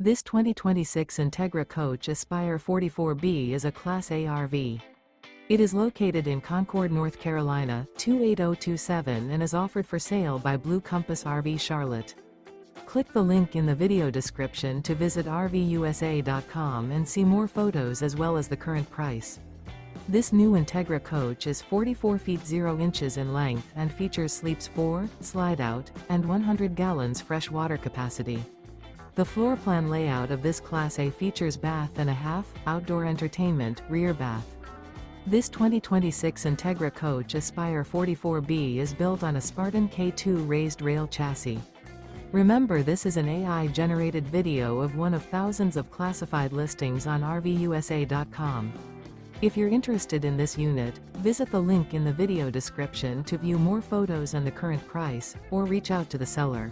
This 2026 Entegra Coach Aspire 44B is a Class A RV. It is located in Concord, North Carolina, 28027 and is offered for sale by Blue Compass RV Charlotte. Click the link in the video description to visit RVUSA.com and see more photos as well as the current price. This new Entegra Coach is 44 feet 0 inches in length and features sleeps 4, Slideout, and 100 gallons fresh water capacity. The floor plan layout of this Class A features bath and a half, outdoor entertainment, rear bath. This 2026 Entegra Coach Aspire 44B is built on a Spartan K2 Raised-Rail chassis. Remember, this is an AI-generated video of one of thousands of classified listings on RVUSA.com. If you're interested in this unit, visit the link in the video description to view more photos and the current price, or reach out to the seller.